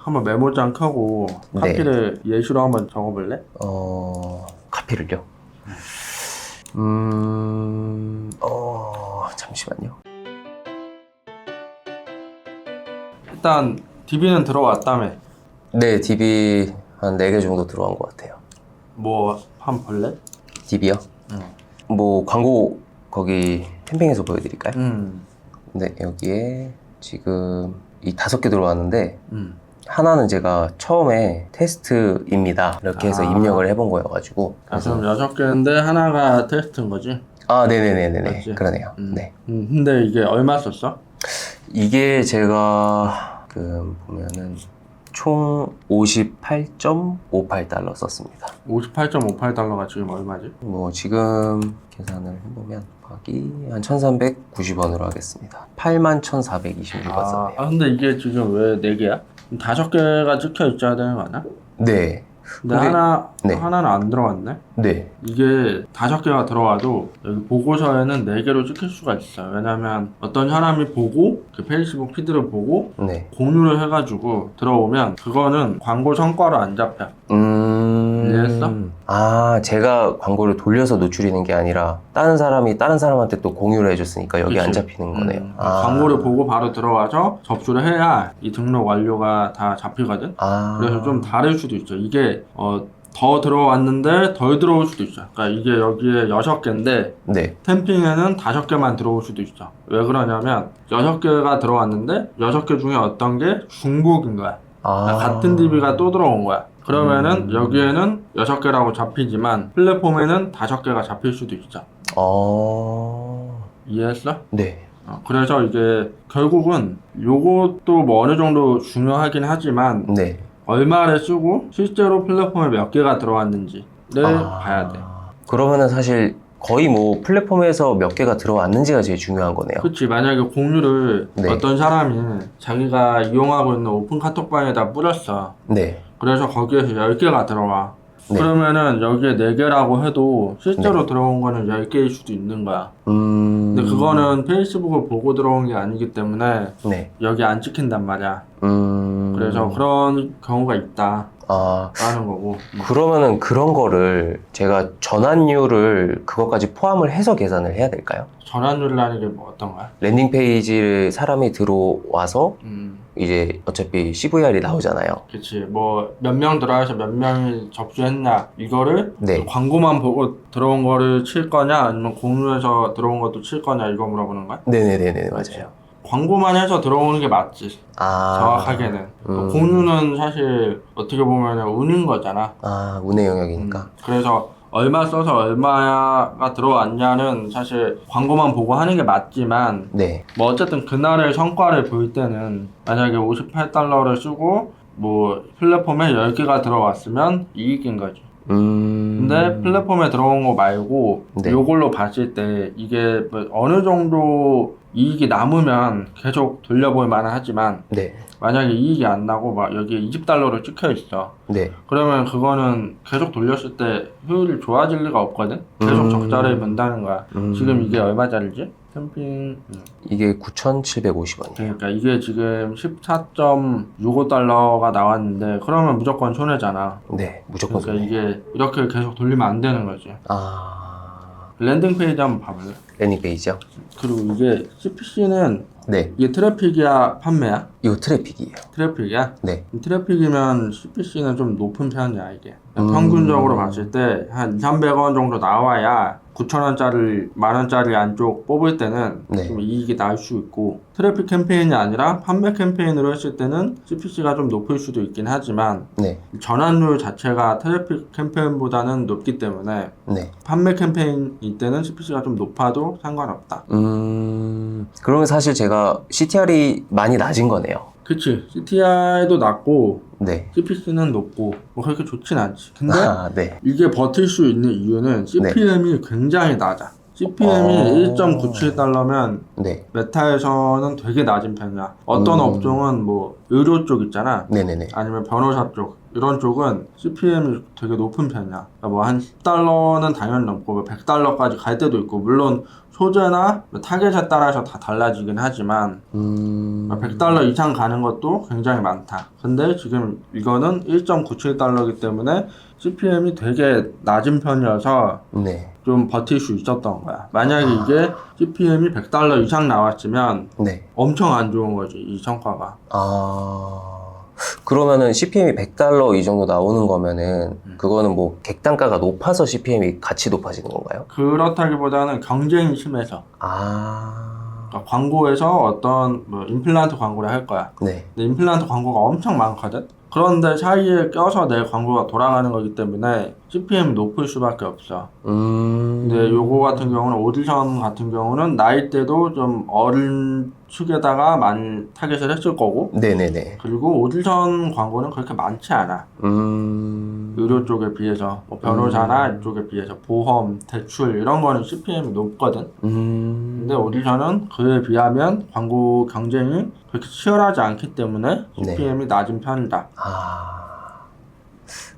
한번 메모장 켜고 네. 카피를 예시로 한번 적어볼래? 카피를요? 잠시만요. 일단 DB는 들어왔다며. 네, DB 한 4개 정도 들어간 것 같아요. 뭐 한번 볼래? DB요? 뭐 광고 거기 캠핑에서 보여드릴까요? 네, 여기에 지금 이 5개 들어왔는데 하나는 제가 처음에 테스트입니다 이렇게 해서 입력을 해본 거여가지고. 그럼 6개인데 하나가 테스트인 거지? 네네네네. 맞지? 그러네요. 네. 근데 이게 얼마 썼어? 이게 제가 보면은 총 58.58달러 썼습니다. 58.58달러가 지금 얼마지? 뭐 지금 계산을 해보면 곱하기 한 1390원으로 하겠습니다. 81,426원 썼네요. 근데 이게 지금 왜 4개야? 5개가 찍혀 있어야 되는 거 아니야? 네. 근데 네. 하나는 안 들어왔네? 네. 이게 5개가 들어와도 여기 보고서에는 4개로 찍힐 수가 있어요. 왜냐면 어떤 사람이 보고 그 페이스북 피드를 보고 네. 공유를 해가지고 들어오면 그거는 광고 성과로 안 잡혀. 이해했어? 제가 광고를 돌려서 노출이는 게 아니라 다른 사람이 다른 사람한테 또 공유를 해줬으니까 여기 안 잡히는 거네요. 광고를 보고 바로 들어와서 접수를 해야 이 등록 완료가 다 잡히거든. 그래서 좀 다를 수도 있죠. 이게 더 들어왔는데 덜 들어올 수도 있어. 그러니까 이게 여기에 6개인데 네. 캠핑에는 5개만 들어올 수도 있어. 왜 그러냐면 6개가 들어왔는데 6개 중에 어떤 게 중복인 거야. 그러니까 같은 DB가 또 들어온 거야. 그러면은 여기에는 6개라고 잡히지만 플랫폼에는 5개가 잡힐 수도 있어. 이해했어? 네. 그래서 이게 결국은 요것도 뭐 어느 정도 중요하긴 하지만 네. 얼마를 쓰고 실제로 플랫폼에 몇 개가 들어왔는지를 봐야 돼. 그러면은 사실 거의 뭐 플랫폼에서 몇 개가 들어왔는지가 제일 중요한 거네요. 그치. 만약에 공유를 어떤 사람이 자기가 이용하고 있는 오픈 카톡방에다 뿌렸어. 네. 그래서 거기에서 10개가 들어와. 그러면은 여기에 4개라고 해도 실제로 들어온 거는 10개일 수도 있는 거야. 근데 그거는 페이스북을 보고 들어온 게 아니기 때문에 여기 안 찍힌단 말이야. 그래서 그런 경우가 있다 라는 거고. 그러면은 그런 거를 제가 전환율을 그것까지 포함을 해서 계산을 해야 될까요? 전환율이라는 게 뭐 어떤 거야? 랜딩 페이지를 사람이 들어와서 이제 어차피 CVR이 나오잖아요. 그치. 뭐 몇 명 들어와서 몇 명이 접수했냐 이거를 광고만 보고 들어온 거를 칠 거냐 아니면 공유해서 들어온 것도 칠 거냐 이거 물어보는 거야? 네네네네 맞아요. 광고만 해서 들어오는 게 맞지. 정확하게는. 공유는 사실 어떻게 보면 운인 거잖아. 운의 영역이니까. 그래서 얼마 써서 얼마가 들어왔냐는 사실 광고만 보고 하는 게 맞지만 뭐 어쨌든 그날의 성과를 볼 때는 만약에 58달러를 쓰고 뭐 플랫폼에 10개가 들어왔으면 이익인 거지. 근데 플랫폼에 들어온 거 말고 요걸로 봤을 때 이게 뭐 어느 정도 이익이 남으면 계속 돌려볼 만은 하지만 만약에 이익이 안 나고 막 여기에 20달러로 찍혀 있어. 그러면 그거는 계속 돌렸을 때 효율이 좋아질 리가 없거든. 계속 적자를 본다는 거야. 지금 이게 얼마짜리지? 캠핑 이게 9,750원이에요. 그러니까 이게 지금 14.65달러가 나왔는데 그러면 무조건 손해잖아. 무조건 그러니까 이게 이렇게 계속 돌리면 안 되는 거지. 랜딩 페이지 한번 봐볼래? 랜딩 페이지요? 그리고 이게 CPC는 이게 트래픽이야 판매야? 이거 트래픽이에요. 트래픽이야? 트래픽이면 CPC는 좀 높은 편이야 이게. 평균적으로 봤을 때 한 200~300원 정도 나와야 9,000원짜리, 만원짜리 안쪽 뽑을 때는 좀 이익이 날 수 있고, 트래픽 캠페인이 아니라 판매 캠페인으로 했을 때는 CPC가 좀 높을 수도 있긴 하지만 전환율 자체가 트래픽 캠페인보다는 높기 때문에 판매 캠페인일 때는 CPC가 좀 높아도 상관없다. 그러면 사실 제가 CTR이 많이 낮은 거네요. 그치. CTR도 낮고 CPC는 높고 뭐 그렇게 좋진 않지. 근데 이게 버틸 수 있는 이유는 CPM이 굉장히 낮아. CPM이 1.97달러면 메타에서는 되게 낮은 편이야. 어떤 업종은 뭐 의료 쪽 있잖아. 아니면 변호사 쪽 이런 쪽은 CPM이 되게 높은 편이야. 뭐 한 10달러는 당연히 넘고 100달러까지 갈 때도 있고, 물론 소재나 타겟에 따라서 다 달라지긴 하지만 100달러 이상 가는 것도 굉장히 많다. 근데 지금 이거는 1.97달러이기 때문에 CPM이 되게 낮은 편이어서 네. 좀 버틸 수 있었던 거야. 만약에 이게 CPM이 100달러 이상 나왔으면 네. 엄청 안 좋은 거지, 이 성과가. 그러면은 CPM이 100달러 이 정도 나오는 거면은 그거는 뭐 객단가가 높아서 CPM이 같이 높아지는 건가요? 그렇다기보다는 경쟁이 심해서. 그러니까 광고에서 어떤 뭐 임플란트 광고를 할 거야. 네. 근데 임플란트 광고가 엄청 많거든. 그런데 사이에 껴서 내 광고가 돌아가는 거기 때문에 CPM이 높을 수밖에 없어. 근데 요거 같은 경우는 오디션 같은 경우는 나이대도 좀 어린 축에다가 많이 타겟을 했을 거고. 네네네. 그리고 오디션 광고는 그렇게 많지 않아. 의료 쪽에 비해서 뭐 변호사나 이쪽에 비해서 보험, 대출 이런 거는 CPM이 높거든. 근데 오디션은 그에 비하면 광고 경쟁이 그렇게 치열하지 않기 때문에 CPM이 낮은 편이다.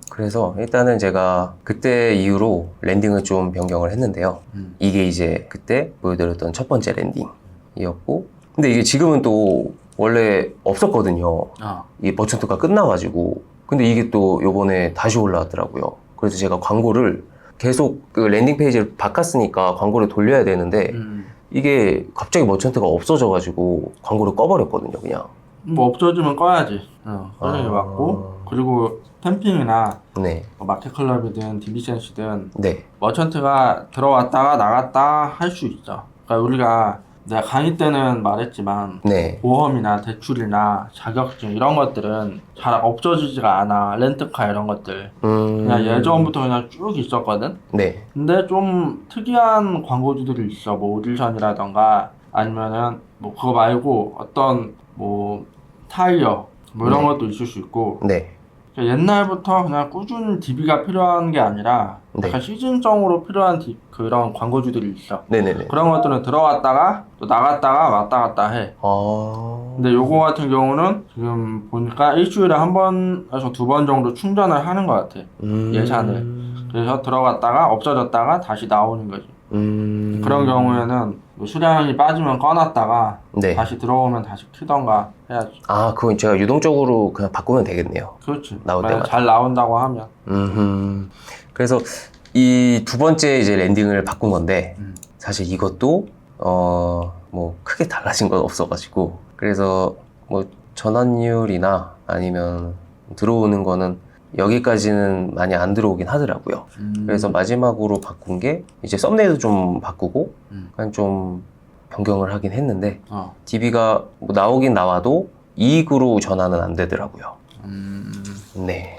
그래서 일단은 제가 그때 이후로 랜딩을 좀 변경을 했는데요. 이게 이제 그때 보여드렸던 첫 번째 랜딩이었고, 근데 이게 지금은 또 원래 없었거든요. 이 머천트가 끝나가지고. 근데 이게 또 요번에 다시 올라왔더라고요. 그래서 제가 광고를 계속 그 랜딩 페이지를 바꿨으니까 광고를 돌려야 되는데 이게 갑자기 머천트가 없어져가지고 광고를 꺼버렸거든요, 그냥. 뭐 없어지면 꺼야지. 꺼내기 맞고. 그리고 캠핑이나 네. 마켓클럽이든 DB센스든 네. 머천트가 들어왔다가 나갔다 할 수 있어. 그러니까 우리가 내가 강의 때는 말했지만 네. 보험이나 대출이나 자격증 이런 것들은 잘 없어지지가 않아. 렌트카 이런 것들 그냥 예전부터 그냥 쭉 있었거든. 네. 근데 좀 특이한 광고주들이 있어. 뭐 오디션이라던가 아니면은 뭐 그거 말고 어떤 뭐 타이어 뭐 이런 것도 있을 수 있고. 네. 옛날부터 그냥 꾸준히 DB가 필요한 게 아니라 약간 시즌성으로 필요한 그런 광고주들이 있어. 네네네. 그런 것들은 들어왔다가 또 나갔다가 왔다 갔다 해. 근데 요거 같은 경우는 지금 보니까 일주일에 한 번에서 두 번 정도 충전을 하는 것 같아. 예산을. 그래서 들어갔다가 없어졌다가 다시 나오는 거지. 그런 경우에는 뭐 수량이 빠지면 꺼놨다가 다시 들어오면 다시 키던가 해야지. 그건 제가 유동적으로 그냥 바꾸면 되겠네요. 그렇지. 나올 때마다. 잘 나온다고 하면. 그래서 이 두 번째 이제 랜딩을 바꾼 건데 사실 이것도 뭐 크게 달라진 건 없어가지고, 그래서 뭐 전환율이나 아니면 들어오는 거는 여기까지는 많이 안 들어오긴 하더라고요. 그래서 마지막으로 바꾼 게 이제 썸네일도 좀 바꾸고 그냥 좀 변경을 하긴 했는데 DB가 뭐 나오긴 나와도 이익으로 전환은 안 되더라고요. 네.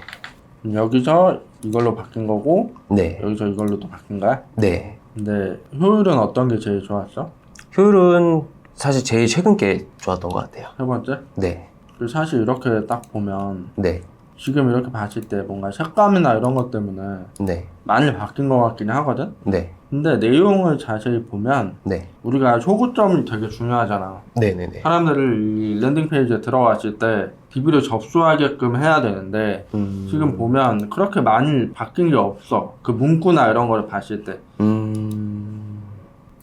여기서 이걸로 바뀐 거고 네. 여기서 이걸로 또 바뀐 거야? 네. 근데 효율은 어떤 게 제일 좋았어? 효율은 사실 제일 최근 게 좋았던 것 같아요. 세 번째? 네. 그리고 사실 이렇게 딱 보면 네. 지금 이렇게 봤을 때 뭔가 색감이나 이런 것 때문에 네. 많이 바뀐 것 같긴 하거든? 네. 근데 내용을 자세히 보면 네. 우리가 소구점이 되게 중요하잖아. 네네네. 사람들을 이 랜딩 페이지에 들어왔을 때 DB를 접수하게끔 해야 되는데 지금 보면 그렇게 많이 바뀐 게 없어. 그 문구나 이런 거를 봤을 때.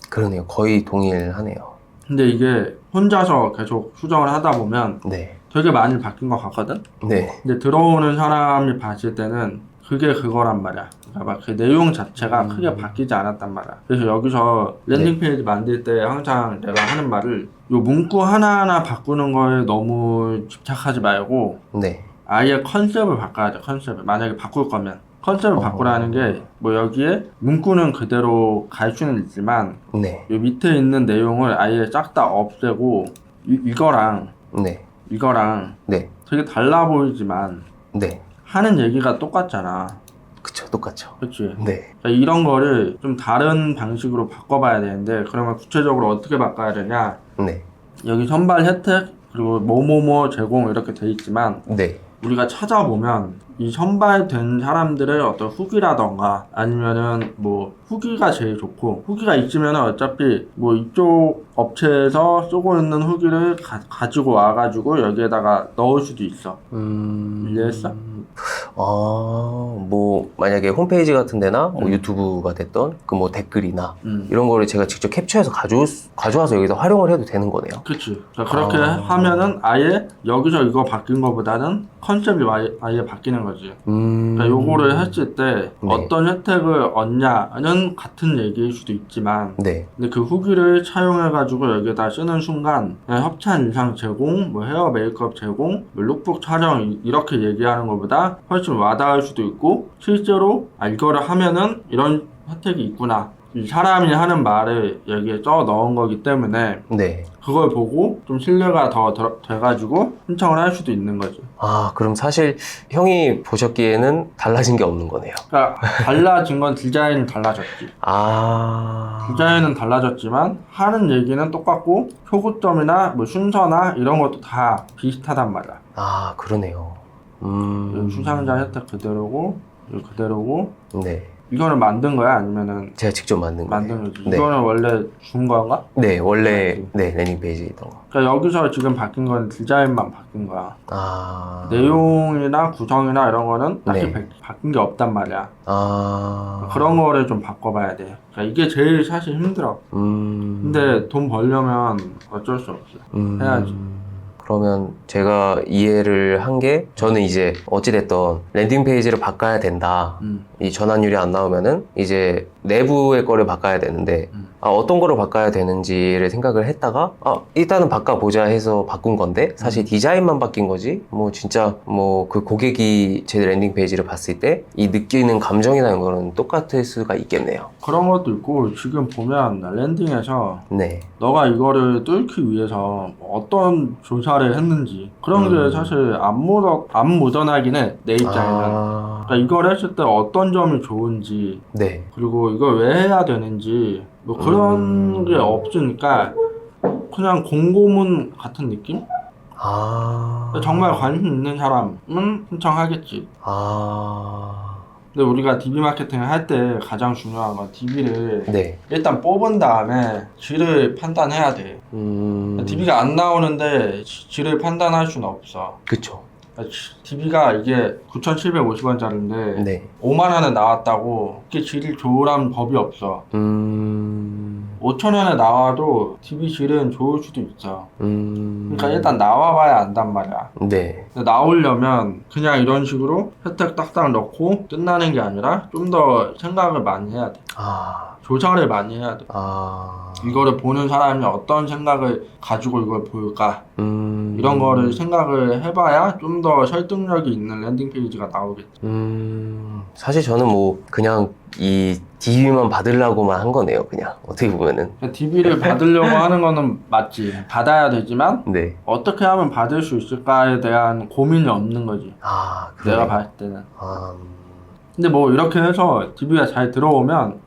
그러네요. 거의 동일하네요. 근데 이게 혼자서 계속 수정을 하다 보면 네. 되게 많이 바뀐 것 같거든? 네. 근데 들어오는 사람이 봤을 때는 그게 그거란 말이야. 그러니까 막 그 내용 자체가 크게 바뀌지 않았단 말이야. 그래서 여기서 랜딩 페이지 만들 때 항상 내가 하는 말을 요 문구 하나하나 바꾸는 거에 너무 집착하지 말고 네. 아예 컨셉을 바꿔야 돼. 컨셉을. 만약에 바꿀 거면 컨셉을 바꾸라는 게 뭐 여기에 문구는 그대로 갈 수는 있지만 네. 요 밑에 있는 내용을 아예 싹 다 없애고 이거랑 네. 이거랑 네. 되게 달라 보이지만 네. 하는 얘기가 똑같잖아. 그쵸. 똑같죠. 그치? 네. 그러니까 이런 거를 좀 다른 방식으로 바꿔봐야 되는데 그러면 구체적으로 어떻게 바꿔야 되냐? 네. 여기 선발 혜택 그리고 뭐뭐뭐 제공 이렇게 돼 있지만 네. 우리가 찾아보면 이 선발된 사람들의 어떤 후기라던가 아니면은 뭐 후기가 제일 좋고 후기가 있으면 어차피 뭐 이쪽 업체에서 쓰고 있는 후기를 가지고 와가지고 여기에다가 넣을 수도 있어. 이해했어? 뭐 만약에 홈페이지 같은 데나 뭐 유튜브가 됐던 그 뭐 댓글이나 이런 거를 제가 직접 캡처해서 가져와서 여기서 활용을 해도 되는 거네요. 그치. 그렇게 하면은 아예 여기서 이거 바뀐 거보다는 컨셉이 아예 바뀌는 거지. 그러니까 요거를 했을 때 어떤 혜택을 얻냐는 같은 얘기일 수도 있지만 근데 그 후기를 차용해가지고 여기에다 쓰는 순간 그냥 협찬 인상 제공, 뭐 헤어 메이크업 제공, 뭐 룩북 촬영 이렇게 얘기하는 것보다 훨씬 와닿을 수도 있고 실제로 이거를 하면은 이런 혜택이 있구나. 이 사람이 하는 말을 여기에 써 넣은 거기 때문에 그걸 보고 좀 신뢰가 더 돼가지고 신청을 할 수도 있는 거지. 그럼 사실 형이 보셨기에는 달라진 게 없는 거네요. 그러니까 달라진 건 디자인이 달라졌지. 디자인은 달라졌지만 하는 얘기는 똑같고 표고점이나 뭐 순서나 이런 것도 다 비슷하단 말이야. 그러네요. 수상자 혜택 그대로고 그대로고. 이거는 만든 거야? 아니면은 제가 직접 만든 거지. 이거는 원래 준 건가? 네, 원래 랜딩 페이지이던 거. 그러니까 여기서 지금 바뀐 건 디자인만 바뀐 거야. 내용이나 구성이나 이런 거는 딱히 바뀐 게 없단 말이야. 그런 거를 좀 바꿔봐야 돼. 그러니까 이게 제일 사실 힘들어. 근데 돈 벌려면 어쩔 수 없어. 해야지. 그러면 제가 이해를 한 게 저는 이제 어찌됐던 랜딩 페이지를 바꿔야 된다. 이 전환율이 안 나오면은 이제 내부의 거를 바꿔야 되는데 어떤 거를 바꿔야 되는지를 생각을 했다가 일단은 바꿔보자 해서 바꾼 건데 사실 디자인만 바뀐 거지 뭐 진짜 뭐 그 고객이 제 랜딩 페이지를 봤을 때 이 느끼는 감정이나 이런 거는 똑같을 수가 있겠네요. 그런 것도 있고 지금 보면 랜딩에서 너가 이거를 뚫기 위해서 어떤 조사를 했는지 그런 게 사실 안 묻어나긴 해, 내 입장에는. 그러니까 이걸 했을 때 어떤 점이 좋은지 그리고 이걸 왜 해야 되는지 뭐 그런 게 없으니까 그냥 공고문 같은 느낌? 정말 관심 있는 사람은 신청하겠지. 근데 우리가 DB 마케팅을 할 때 가장 중요한 건 DB를 일단 뽑은 다음에 질을 판단해야 돼. DB가 안 나오는데 질을 판단할 수는 없어. 그쵸. DB가 이게 9,750원짜리인데 5만원에 나왔다고 이게 질이 좋으란 법이 없어. 5,000원에 나와도 DB 질은 좋을 수도 있어. 그러니까 일단 나와봐야 안단 말이야. 근데 나오려면 그냥 이런 식으로 혜택 딱딱 넣고 끝나는 게 아니라 좀 더 생각을 많이 해야 돼. 조사를 많이 해야 돼. 이거를 보는 사람이 어떤 생각을 가지고 이걸 볼까 이런 거를 생각을 해봐야 좀 더 설득력이 있는 랜딩 페이지가 나오겠지. 사실 저는 뭐 그냥 이 DB만 받으려고만 한 거네요. 그냥 어떻게 보면은 DB를 받으려고 하는 거는 맞지. 받아야 되지만 어떻게 하면 받을 수 있을까에 대한 고민이 없는 거지. 내가 봤을 때는. 근데 뭐 이렇게 해서 DB가 잘 들어오면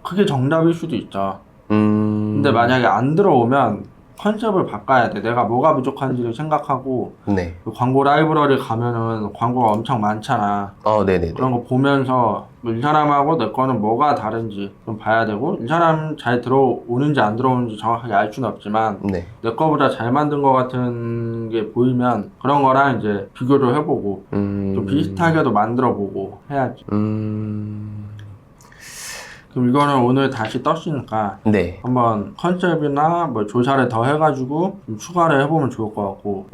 그게 정답일 수도 있죠. 근데 만약에 안 들어오면 컨셉을 바꿔야 돼. 내가 뭐가 부족한지를 생각하고 그 광고 라이브러리 가면은 광고가 엄청 많잖아. 그런 거 보면서 뭐 이 사람하고 내 거는 뭐가 다른지 좀 봐야 되고 이 사람 잘 들어오는지 안 들어오는지 정확하게 알 수는 없지만 내 거보다 잘 만든 거 같은 게 보이면 그런 거랑 이제 비교를 해보고 좀 비슷하게도 만들어보고 해야지. 그럼 이거는 오늘 다시 떴으니까 한번 컨셉이나 뭐 조사를 더 해가지고 좀 추가를 해보면 좋을 것 같고.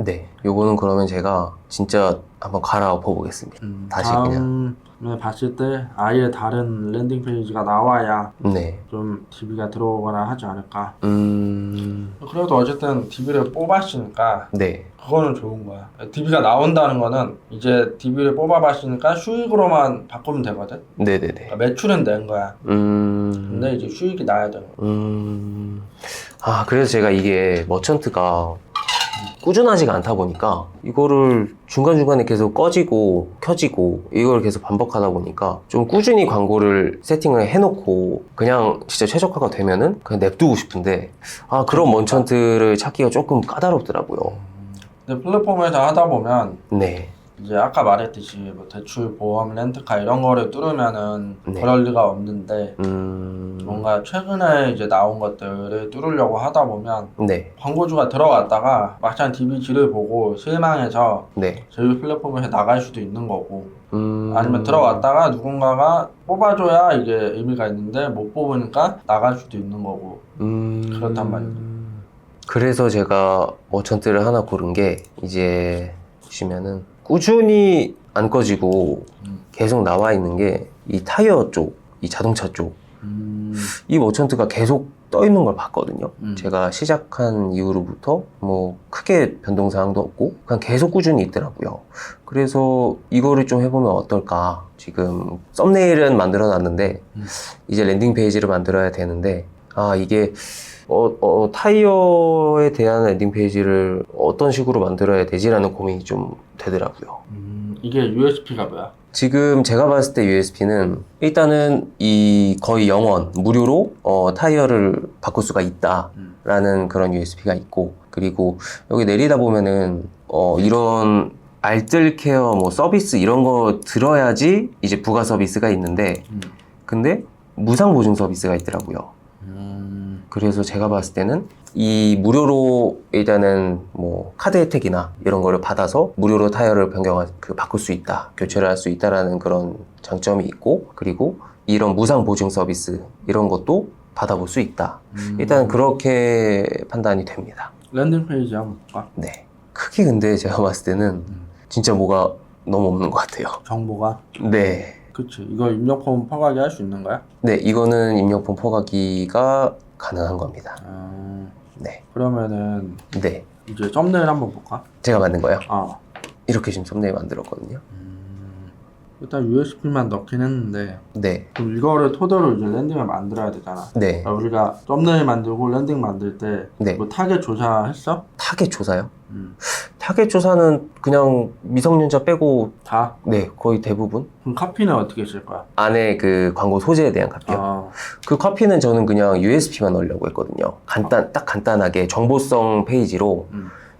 요거는 그러면 제가 진짜 한번 갈아엎어 보겠습니다. 다시 그냥 봤을 때 아예 다른 랜딩 페이지가 나와야 좀 DB가 들어오거나 하지 않을까. 그래도 어쨌든 DB를 뽑았으니까 그거는 좋은 거야. DB가 나온다는 거는 이제 DB를 뽑아봤으니까 수익으로만 바꾸면 되거든. 그러니까 매출은 낸 거야. 근데 이제 수익이 나야 되는 거야. 그래서 제가 이게 머천트가 꾸준하지가 않다 보니까 이거를 중간중간에 계속 꺼지고 켜지고 이걸 계속 반복하다 보니까 좀 꾸준히 광고를 세팅을 해놓고 그냥 진짜 최적화가 되면은 그냥 냅두고 싶은데 그런 머천트를 찾기가 조금 까다롭더라고요. 근데 플랫폼에서 하다 보면 이제 아까 말했듯이 뭐 대출, 보험, 렌트카 이런 거를 뚫으면은 네. 그럴 리가 없는데 뭔가 최근에 이제 나온 것들을 뚫으려고 하다 보면 네. 광고주가 들어갔다가 막상 DBG를 보고 실망해서 네. 제휴 플랫폼에서 나갈 수도 있는 거고 아니면 들어갔다가 누군가가 뽑아줘야 이게 의미가 있는데 못 뽑으니까 나갈 수도 있는 거고 그렇단 말이죠. 그래서 제가 머천트를 하나 고른 게 이제 보시면은 꾸준히 안 꺼지고 계속 나와 있는 게 이 타이어 쪽, 이 자동차 쪽, 이 머천트가 계속 떠 있는 걸 봤거든요. 제가 시작한 이후로부터 뭐 크게 변동사항도 없고 그냥 계속 꾸준히 있더라고요. 그래서 이거를 좀 해보면 어떨까. 지금 썸네일은 만들어 놨는데 이제 랜딩 페이지를 만들어야 되는데 이게 타이어에 대한 랜딩 페이지를 어떤 식으로 만들어야 되지라는 고민이 좀 되더라고요. 이게 USP가 뭐야? 지금 제가 봤을 때 USP는 일단은 이 거의 영원 무료로 타이어를 바꿀 수가 있다라는 그런 USP가 있고, 그리고 여기 내리다 보면은 이런 알뜰 케어 뭐 서비스 이런 거 들어야지 이제 부가 서비스가 있는데 근데 무상 보증 서비스가 있더라고요. 그래서 제가 봤을 때는 이 무료로 일단은 뭐 카드 혜택이나 이런 거를 받아서 무료로 타이어를 바꿀 수 있다, 교체를 할 수 있다라는 그런 장점이 있고, 그리고 이런 무상 보증 서비스 이런 것도 받아볼 수 있다. 일단 그렇게 판단이 됩니다. 랜딩 페이지 한번 볼까? 네. 크게 근데 제가 봤을 때는 진짜 뭐가 너무 없는 것 같아요. 정보가? 네. 그치. 이거 입력폰 퍼가기 할 수 있는 거야? 네, 이거는 입력폰 퍼가기가 가능한 겁니다. 네. 그러면은 네. 이제 썸네일 한번 볼까? 제가 만든 거예요. 아. 이렇게 지금 썸네일 만들었거든요. 일단 USB만 넣긴 했는데 네. 그럼 이거를 토대로 이제 랜딩을 만들어야 되잖아. 네. 그러니까 우리가 썸네일 만들고 랜딩 만들 때 네. 뭐 타겟 조사했어? 타겟 조사요? 타겟 조사는 그냥 미성년자 빼고 다? 네, 거의 대부분. 그럼 카피는 어떻게 쓸 거야? 안에 그 광고 소재에 대한 카피요. 그 카피는 저는 그냥 USP만 넣으려고 했거든요. 딱 간단하게 정보성 페이지로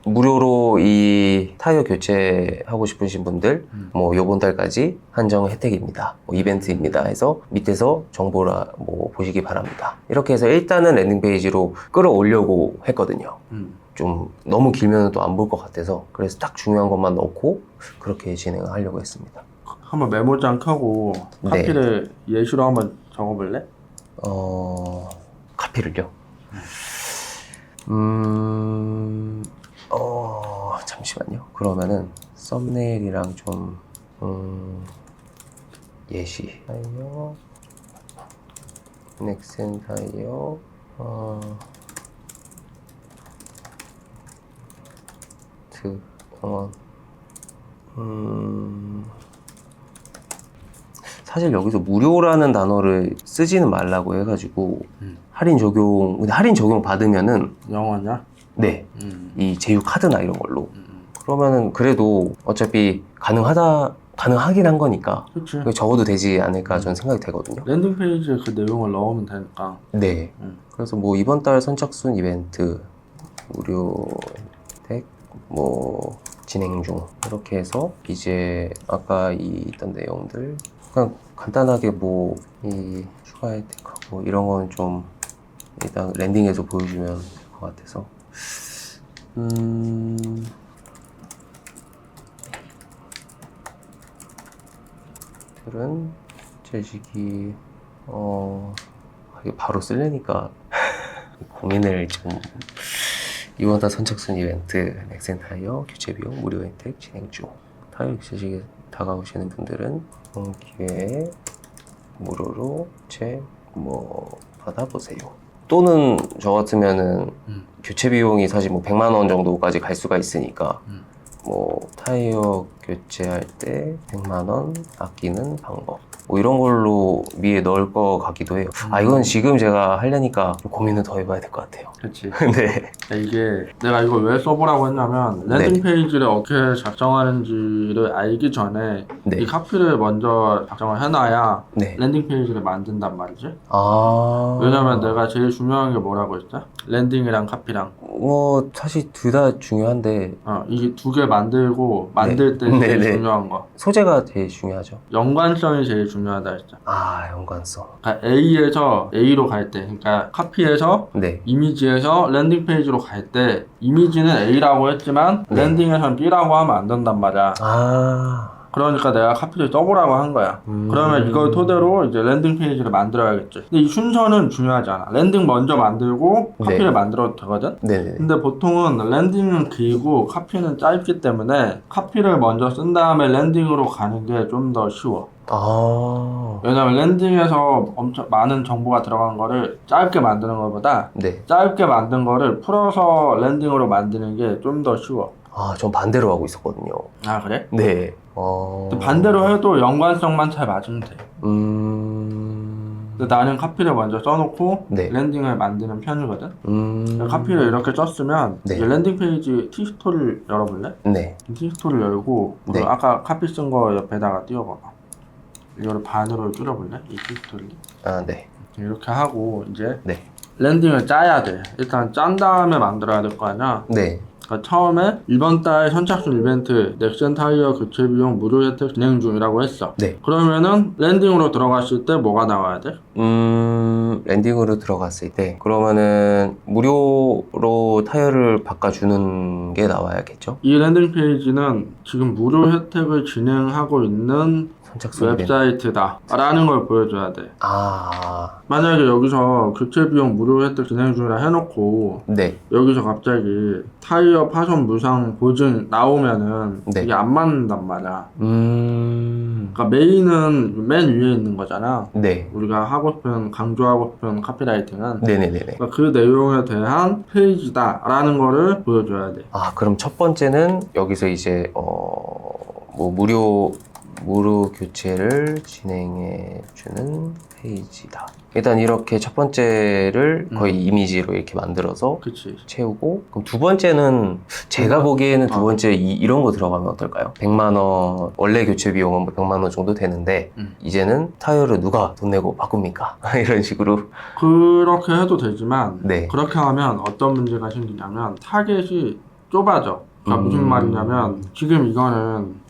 무료로 이 타이어 교체하고 싶으신 분들 뭐 요번 달까지 한정 혜택입니다, 뭐 이벤트입니다 해서 밑에서 정보라 뭐 보시기 바랍니다. 이렇게 해서 일단은 랜딩 페이지로 끌어올려고 했거든요. 좀 너무 길면 또 안 볼 것 같아서 그래서 딱 중요한 것만 넣고 그렇게 진행을 하려고 했습니다. 한번 메모장 켜고 네. 카피를 예시로 한번 적어볼래? 카피를요? 잠시만요. 그러면은 썸네일이랑 좀 예시 타이어 넥센 타이어 병원 사실 여기서 무료라는 단어를 쓰지는 말라고 해가지고 근데 할인 적용 받으면은 영어냐? 네, 이 제휴 카드나 이런 걸로 그러면은 그래도 어차피 가능하긴 한 거니까 그치. 적어도 되지 않을까 저는 생각이 되거든요. 랜딩 페이지에 그 내용을 넣으면 되니까. 네. 그래서 뭐 이번 달 선착순 이벤트 무료 혜택 뭐 진행 중 이렇게 해서 이제 아까 있던 내용들 그냥 간단하게 뭐 이 추가 혜택하고 이런 건 좀 일단 랜딩에서 보여주면 될 것 같아서 들은 제시기 이게 바로 쓰려니까 고민을 좀. 이번 달 선착순 이벤트 넥센 타이어 교체 비용 무료 혜택 진행 중. 타이어 교체식에 다가오시는 분들은 이번 기회에 무료로 받아보세요. 또는 저 같으면은 교체 비용이 사실 뭐 100만 원 정도까지 갈 수가 있으니까 뭐 타이어 교체할 때 100만 원 아끼는 방법 뭐 이런 걸로 위에 넣을 것 같기도 해요. 이건 지금 제가 하려니까 좀 고민을 더 해봐야 될 것 같아요. 그치. 네. 이게 내가 이걸 왜 써보라고 했냐면 랜딩 페이지를 어떻게 작성하는지를 알기 전에 네. 이 카피를 먼저 작성을 해놔야 네. 랜딩 페이지를 만든단 말이지. 아. 왜냐면 내가 제일 중요한 게 뭐라고 했죠? 랜딩이랑 카피랑. 뭐 사실 둘 다 중요한데 이게 두 개 만들고 만들 때 제일 네네. 중요한 거. 소재가 제일 중요하죠. 연관성이 제일 중요하다 했죠. 아, 연관성. 그러니까 A에서 A로 갈 때, 그러니까 카피에서 네. 이미지에서 랜딩 페이지로 갈 때 이미지는 A라고 했지만 네. 랜딩에서는 B라고 하면 안 된단 말이야. 아. 그러니까 내가 카피를 써보라고 한 거야. 그러면 이걸 토대로 이제 랜딩 페이지를 만들어야겠지. 근데 이 순서는 중요하지 않아. 랜딩 먼저 만들고 카피를 네. 만들어도 되거든? 네네. 근데 보통은 랜딩은 길고 카피는 짧기 때문에 카피를 먼저 쓴 다음에 랜딩으로 가는 게 좀 더 쉬워. 아. 왜냐면 랜딩에서 엄청 많은 정보가 들어간 거를 짧게 만드는 것보다 네. 짧게 만든 거를 풀어서 랜딩으로 만드는 게 좀 더 쉬워. 아, 전 반대로 하고 있었거든요. 아, 그래? 네. 근데 반대로 해도 연관성만 잘 맞으면 돼. 근데 나는 카피를 먼저 써놓고 네. 랜딩을 만드는 편이거든. 카피를 이렇게 썼으면 네. 이제 랜딩 페이지 티스토리를 열어볼래? 네. 티스토리를 열고 네. 그리고 아까 카피 쓴 거 옆에다가 띄워봐봐. 이거를 반으로 줄여볼래? 이 티스토리. 아, 네. 이렇게 하고 이제 네. 랜딩을 짜야 돼. 일단 짠 다음에 만들어야 될 거 아니야. 네. 그러니까 처음에 이번 달 선착순 이벤트 넥센 타이어 교체 비용 무료 혜택 진행 중이라고 했어. 네. 그러면은 랜딩으로 들어갔을 때 뭐가 나와야 돼? 랜딩으로 들어갔을 때 그러면은 무료로 타이어를 바꿔주는 게 나와야겠죠? 이 랜딩 페이지는 지금 무료 혜택을 진행하고 있는 선착순 이벤트. 웹사이트다 라는 걸 보여줘야 돼. 아, 만약에 여기서 교체 비용 무료 혜택 진행 중이라 해놓고 네. 여기서 갑자기 타이어 파손 무상 보증 나오면은 네. 이게 안 맞는단 말이야. 음, 그러니까 메인은 맨 위에 있는 거잖아. 네. 우리가 하고 싶은 강조하고 싶은 카피라이팅은 네네네네. 그러니까 그 내용에 대한 페이지다 라는 거를 보여줘야 돼. 아, 그럼 첫 번째는 여기서 이제, 뭐, 무료 교체를 진행해주는 페이지다. 일단 이렇게 첫 번째를 거의 이미지로 이렇게 만들어서 그치. 채우고, 그럼 두 번째는 제가 보기에는 두 번째 이런 거 들어가면 어떨까요? 100만 원, 원래 교체 비용은 뭐 100만 원 정도 되는데 이제는 타이어를 누가 돈 내고 바꿉니까? 이런 식으로. 그렇게 해도 되지만 네. 그렇게 하면 어떤 문제가 생기냐면 타겟이 좁아져. 그러니까 무슨 말이냐면 지금 이거는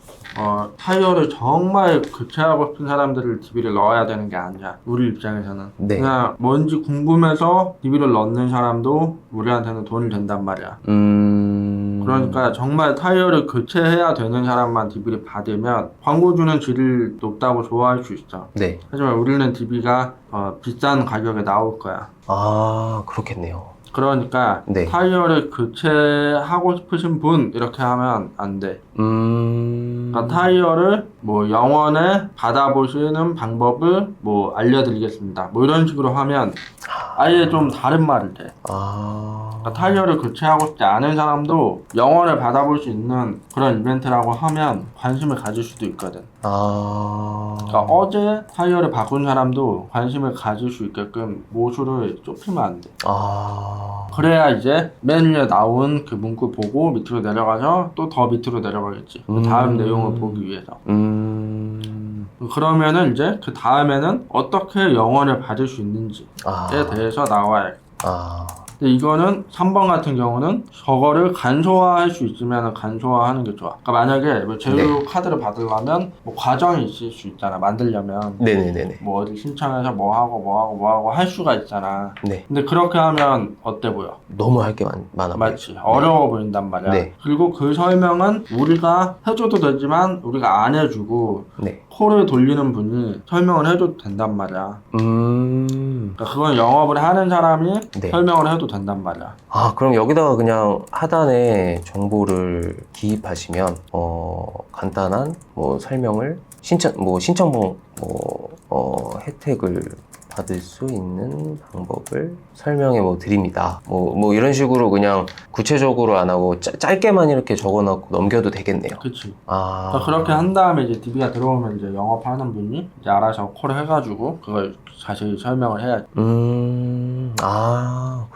타이어를 정말 교체하고 싶은 사람들을 DB를 넣어야 되는 게 아니야. 우리 입장에서는. 네. 그냥 뭔지 궁금해서 DB를 넣는 사람도 우리한테는 돈이 된단 말이야. 그러니까 정말 타이어를 교체해야 되는 사람만 DB를 받으면 광고주는 질이 높다고 좋아할 수 있어. 네. 하지만 우리는 DB가 비싼 가격에 나올 거야. 아, 그렇겠네요. 그러니까 네. 타이어를 교체하고 싶으신 분 이렇게 하면 안 돼. 그러니까 타이어를 뭐 영원에 받아보시는 방법을 뭐 알려드리겠습니다. 뭐 이런 식으로 하면 아예 좀 다른 말을 돼. 그러니까 타이어를 교체하고 싶지 않은 사람도 영원을 받아볼 수 있는 그런 이벤트라고 하면 관심을 가질 수도 있거든. 그러니까 어제 타이어를 바꾼 사람도 관심을 가질 수 있게끔 모수를 좁히면 안 돼. 그래야 이제 맨 위에 나온 그 문구 보고 밑으로 내려가서 또 더 밑으로 내려가겠지. 그 다음 내용을 보기 위해서. 그러면은 이제 그 다음에는 어떻게 영원을 받을 수 있는지에 대해서 나와야 돼. 근데 이거는 3번 같은 경우는 저거를 간소화할 수 있으면 간소화하는 게 좋아. 그러니까 만약에 뭐 제휴 카드를 받으려면 뭐 과정이 있을 수 있잖아. 만들려면. 네네네네. 뭐 어디 신청해서 뭐 하고 할 수가 있잖아. 네. 근데 그렇게 하면 어때 보여? 너무 할 게 많아. 맞지. 어려워 보인단 말이야. 네. 그리고 그 설명은 우리가 해줘도 되지만 우리가 안 해주고 네. 코를 돌리는 분이 설명을 해줘도 된단 말이야. 그러니까 그건 영업을 하는 사람이 네. 설명을 해도 된단 말이야. 그럼 여기다가 그냥 하단에 정보를 기입하시면 간단한 뭐 설명을 신청봉 혜택을 받을 수 있는 방법을 설명해 드립니다. 뭐 이런 식으로 그냥 구체적으로 안 하고 짧게만 이렇게 적어놓고 넘겨도 되겠네요. 그치. 그러니까 그렇게 한 다음에 이제 DB가 들어오면 이제 영업하는 분이 이제 알아서 콜을 해가지고 그걸 자세히 설명을 해야지. 그렇구나.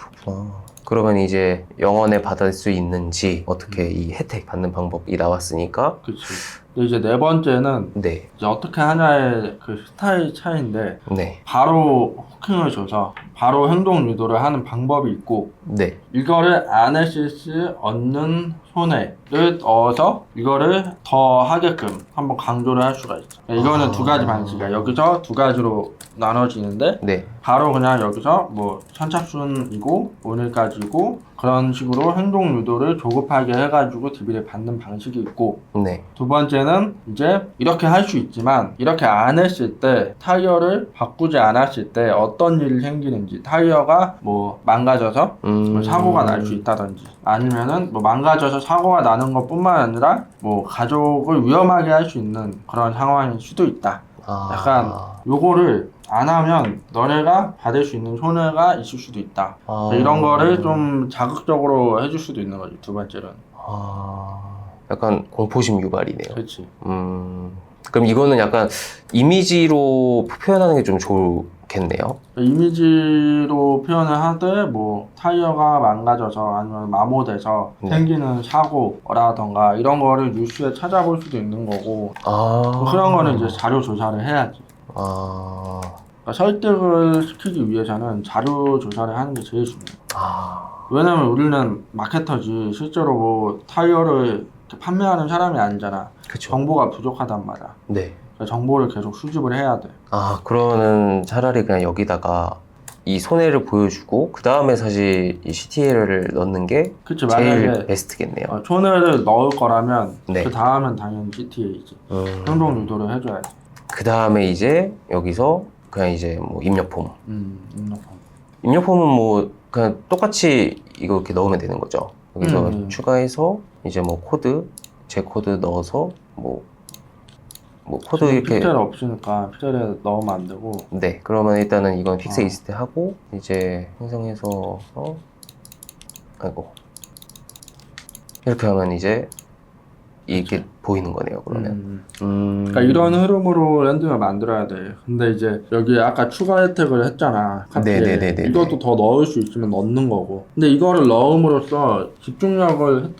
그러면 이제 영원에 받을 수 있는지 어떻게 이 혜택 받는 방법이 나왔으니까. 그치. 근데 이제 네 번째는 네. 이제 어떻게 하냐의 그 스타일 차이인데 네. 바로 후킹을 줘서 바로 행동 유도를 하는 방법이 있고 네. 이거를 RSS 얻는 손해를 넣어서 이거를 더 하게끔 한번 강조를 할 수가 있죠. 이거는 두 가지 방식이야. 여기서 두 가지로 나눠지는데 네. 바로 그냥 여기서 뭐 선착순이고 오늘까지고 그런 식으로 행동 유도를 조급하게 해가지고 DB를 받는 방식이 있고, 네. 두 번째는 이제 이렇게 할 수 있지만 이렇게 안 했을 때 타이어를 바꾸지 않았을 때 어떤 일이 생기는지, 타이어가 뭐 망가져서 뭐 사고가 날 수 있다든지 아니면은 뭐 망가져서 사고가 나는 것뿐만 아니라 뭐 가족을 위험하게 할 수 있는 그런 상황일 수도 있다. 약간 요거를 안 하면 너네가 받을 수 있는 손해가 있을 수도 있다. 이런 거를 좀 자극적으로 해줄 수도 있는 거지, 두 번째는. 약간 공포심 유발이네요. 그렇지. 그럼 이거는 약간 이미지로 표현하는 게 좀 좋겠네요. 이미지로 표현을 하되 뭐 타이어가 망가져서 아니면 마모돼서 네. 생기는 사고라던가 이런 거를 뉴스에 찾아볼 수도 있는 거고, 그런 거는 이제 자료 조사를 해야지. 그러니까 설득을 시키기 위해서는 자료 조사를 하는 게 제일 중요해. 왜냐면 우리는 마케터지 실제로 뭐 타이어를 판매하는 사람이 아니잖아. 그쵸. 정보가 부족하단 말이야. 네. 그러니까 정보를 계속 수집을 해야 돼. 그러면은 차라리 그냥 여기다가 이 손해를 보여주고 그 다음에 사실 이 CTL을 넣는 게 그치, 제일 만약에 베스트겠네요. 손해를 넣을 거라면 네. 그 다음은 당연히 CTA지. 행동 유도를 해줘야지. 그 다음에 이제 여기서 그냥 이제 뭐 입력폼. 입력폼. 입력폼은 뭐 그냥 똑같이 이거 이렇게 넣으면 되는 거죠. 여기서 추가해서 이제 뭐 코드, 제 코드 넣어서 뭐 코드 이렇게 픽셀 없으니까 픽셀에 넣으면 안 되고. 네, 그러면 일단은 이건 픽셀 있을 때 하고 이제 생성해서 아이고 이렇게 하면 이제 이게 그쵸. 보이는 거네요. 그러면 그러니까 이런 흐름으로 랜딩을 만들어야 돼. 근데 이제 여기 아까 추가 혜택을 했잖아. 카피에. 네네네네. 이것도 더 넣을 수 있으면 넣는 거고. 근데 이거를 넣음으로써 집중력을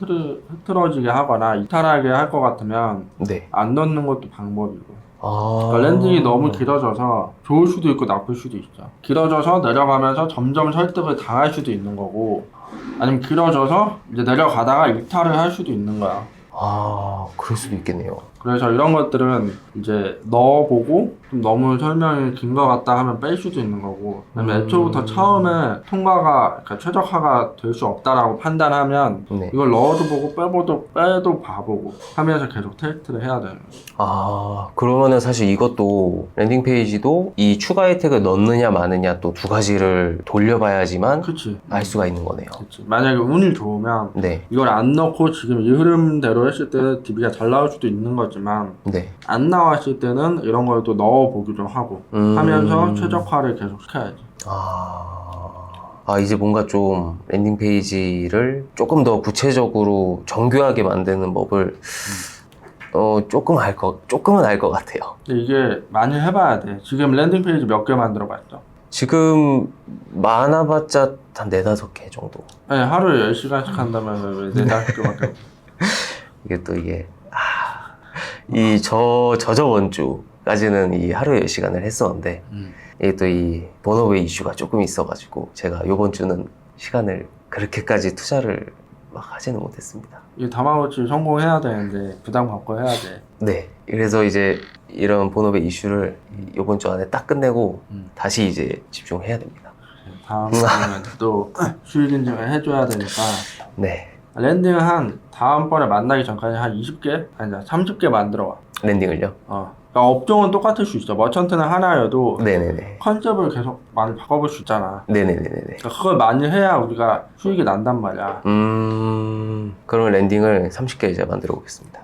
흐트러지게 하거나 이탈하게 할 것 같으면 네. 안 넣는 것도 방법이고. 그러니까 랜딩이 너무 길어져서 좋을 수도 있고 나쁠 수도 있죠. 길어져서 내려가면서 점점 설득을 당할 수도 있는 거고, 아니면 길어져서 이제 내려가다가 이탈을 할 수도 있는 거야. 그럴 수도 있겠네요. 그래서 이런 것들은 이제 넣어보고 좀 너무 설명이 긴 것 같다 하면 뺄 수도 있는 거고, 그다음에 애초부터 처음에 통과가, 그러니까 최적화가 될 수 없다라고 판단하면 네. 이걸 넣어도 보고 빼도 봐보고 하면서 계속 테스트를 해야 되는 거예요. 그러면은 사실 이것도 랜딩 페이지도 이 추가 혜택을 넣느냐 마느냐 또 두 가지를 돌려봐야지만 그치. 알 수가 있는 거네요. 그치. 만약에 운이 좋으면 네. 이걸 안 넣고 지금 이 흐름대로 했을 때 DB가 잘 나올 수도 있는 거지만, 네. 안 나왔을 때는 이런 걸 또 넣어보기도 하고 하면서 최적화를 계속 시켜야지. 이제 뭔가 좀 랜딩 페이지를 조금 더 구체적으로 정교하게 만드는 법을 조금은 알 것 같아요. 근데 이게 많이 해봐야 돼. 지금 랜딩 페이지 몇 개 만들어 봤죠? 지금 많아봤자 한 4-5개 정도. 네, 하루에 10시간씩 한다면 왜 4-5개밖에 이게 또 저번 주까지는 이 하루에 10시간을 했었는데 이게 또 이 본업의 이슈가 조금 있어가지고 제가 요번 주는 시간을 그렇게까지 투자를 막 하지는 못했습니다. 이 다마고치 성공해야 되는데 부담 갖고 해야 돼. 네, 그래서 이제 이런 본업의 이슈를 요번 주 안에 딱 끝내고 다시 이제 집중해야 됩니다. 다음 주에는 또 수익 인증을 해줘야 되니까. 네. 랜딩은 한 다음번에 만나기 전까지 한 20개? 아니다 30개 만들어 와. 랜딩을요? 그러니까 업종은 똑같을 수 있어. 머천트는 하나여도 네네네. 컨셉을 계속 많이 바꿔볼 수 있잖아. 네네네네. 그러니까 그걸 많이 해야 우리가 수익이 난단 말이야. 그러면 랜딩을 30개 이제 만들어 보겠습니다.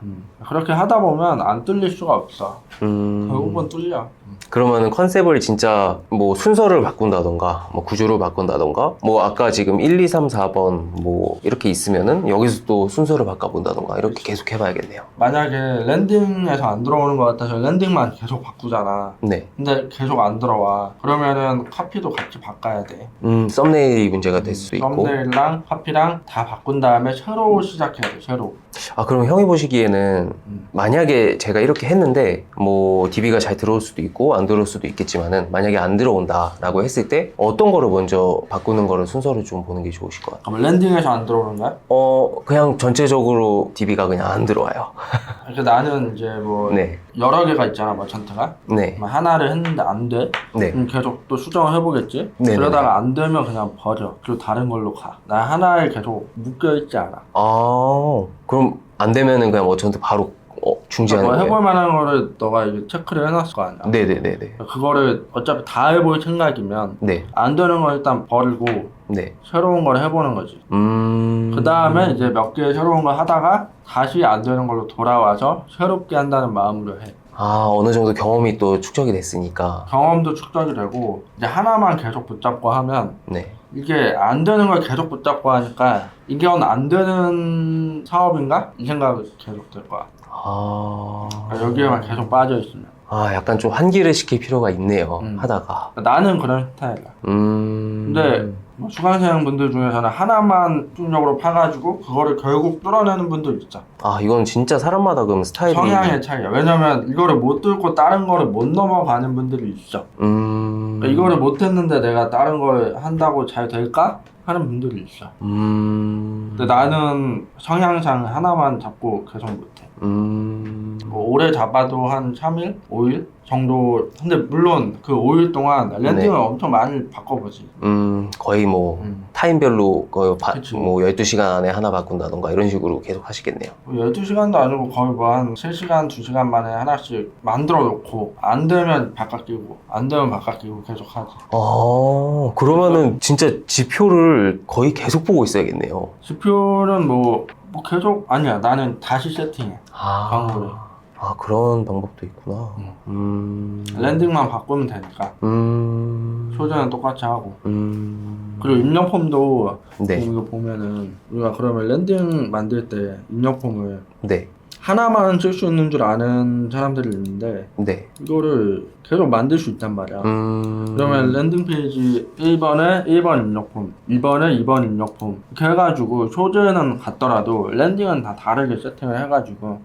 그렇게 하다 보면 안 뚫릴 수가 없어. 결국은 뚫려. 그러면은 컨셉을 진짜 뭐 순서를 바꾼다던가 뭐 구조를 바꾼다던가 뭐 아까 지금 1, 2, 3, 4번 뭐 이렇게 있으면은 여기서 또 순서를 바꿔본다던가 이렇게 계속 해봐야겠네요. 만약에 랜딩에서 안 들어오는 것 같아서 랜딩만 계속 바꾸잖아. 네. 근데 계속 안 들어와. 그러면은 카피도 같이 바꿔야 돼. 썸네일이 문제가 될 수도 있고. 썸네일랑 카피랑 다 바꾼 다음에 새로 시작해야 돼. 새로. 아, 그럼 형이 보시기에는 만약에 제가 이렇게 했는데 뭐 DB가 잘 들어올 수도 있고 안 들어올 수도 있겠지만은 만약에 안 들어온다 라고 했을 때 어떤 거를 먼저 바꾸는 거를 순서를 좀 보는 게 좋으실 것 같아요. 그럼 랜딩에서 안 들어오는 거야? 그냥 전체적으로 DB가 그냥 안 들어와요. 그러니까 나는 이제 뭐 네. 여러 개가 있잖아, 머천트가. 네. 하나를 했는데 안 돼. 네. 그럼 계속 또 수정을 해보겠지. 네, 그러다가 안 되면 그냥 버려. 그리고 다른 걸로 가. 나 하나에 계속 묶여 있지 않아. 그럼 안 되면은 그냥 어쩐지 바로 중지하는 뭐 거예요? 해볼 만한 거를 너가 이제 체크를 해놨을 거 아니야. 네네네네. 그거를 어차피 다 해볼 생각이면 네. 안 되는 거 일단 버리고 네. 새로운 걸 해보는 거지. 그 다음에 이제 몇 개 새로운 거 하다가 다시 안 되는 걸로 돌아와서 새롭게 한다는 마음으로 해. 어느 정도 경험이 또 축적이 됐으니까. 경험도 축적이 되고 이제 하나만 계속 붙잡고 하면 네. 이게 안 되는 걸 계속 붙잡고 하니까 이건 안 되는 사업인가? 이 생각이 계속 들 거야. 여기에만 계속 빠져 있으면. 약간 좀 환기를 시킬 필요가 있네요. 하다가. 나는 그런 스타일이야. 근데 뭐 수강생 분들 중에서는 하나만 집중적으로 파가지고 그거를 결국 뚫어내는 분들 있죠. 이건 진짜 사람마다 그럼 스타일이. 성향의 차이야. 왜냐면 이거를 못 뚫고 다른 거를 못 넘어가는 분들이 있어. 그러니까 이거를 못 했는데 내가 다른 걸 한다고 잘 될까? 하는 분들이 있어. 근데 나는 성향상 하나만 잡고 계속 못해. 뭐 오래 잡아도 한 3일? 5일? 정도. 근데 물론 그 5일 동안 랜딩을 엄청 많이 바꿔보지. 거의 뭐 타임별로 거의 그치. 뭐 12시간 안에 하나 바꾼다던가 이런 식으로 계속 하시겠네요. 12시간도 아니고 거의 뭐 한 3시간, 2시간 만에 하나씩 만들어 놓고 안 되면 바깥 끼고 안 되면 바깥 끼고 계속 하지. 그러면은 진짜 지표를 거의 계속 보고 있어야겠네요. 지표는 뭐 계속 아니야. 나는 다시 세팅해. 광고를. 그런 방법도 있구나. 랜딩만 바꾸면 되니까. 소재는 똑같이 하고. 그리고 입력 폼도 네. 이거 보면은 우리가 그러면 랜딩 만들 때 입력 폼을 네. 하나만 쓸 수 있는 줄 아는 사람들이 있는데 네. 이거를 계속 만들 수 있단 말이야. 그러면 랜딩 페이지 1번에 1번 입력폼, 2번에 2번 입력폼 이렇게 해가지고 소재는 같더라도 랜딩은 다 다르게 세팅을 해가지고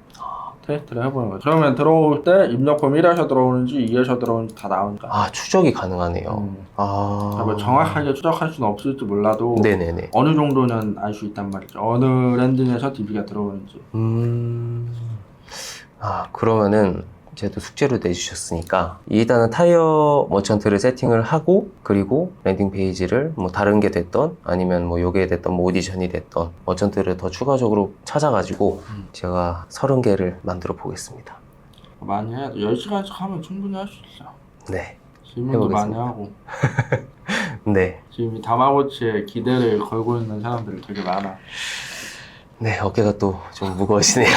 테스트를 해보는 거죠. 그러면 들어올 때 입력폼 1에서 들어오는지 2에서 들어오는지 다 나오니까. 추적이 가능하네요. 뭐 정확하게 추적할 수는 없을지 몰라도 네네네. 어느 정도는 알 수 있단 말이죠. 어느 랜딩에서 DB가 들어오는지. 그러면은 제가 또 숙제로 내주셨으니까 일단은 타이어 머천트를 세팅을 하고 그리고 랜딩 페이지를 뭐 다른 게 됐던 아니면 뭐 요게 됐던 뭐 오디션이 됐던 머천트를 더 추가적으로 찾아가지고 제가 30개를 만들어 보겠습니다. 많이 해야 돼. 10시간씩 하면 충분히 할 수 있어. 네. 질문도 많이 해보겠습니다. 하고. 네. 지금 이 다마고치에 기대를 걸고 있는 사람들이 되게 많아. 네, 어깨가 또 좀 무거우시네요.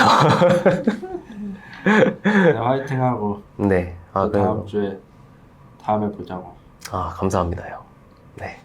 네, 화이팅하고. 네. 또 다음 주에 다음에 보자고. 감사합니다요. 네.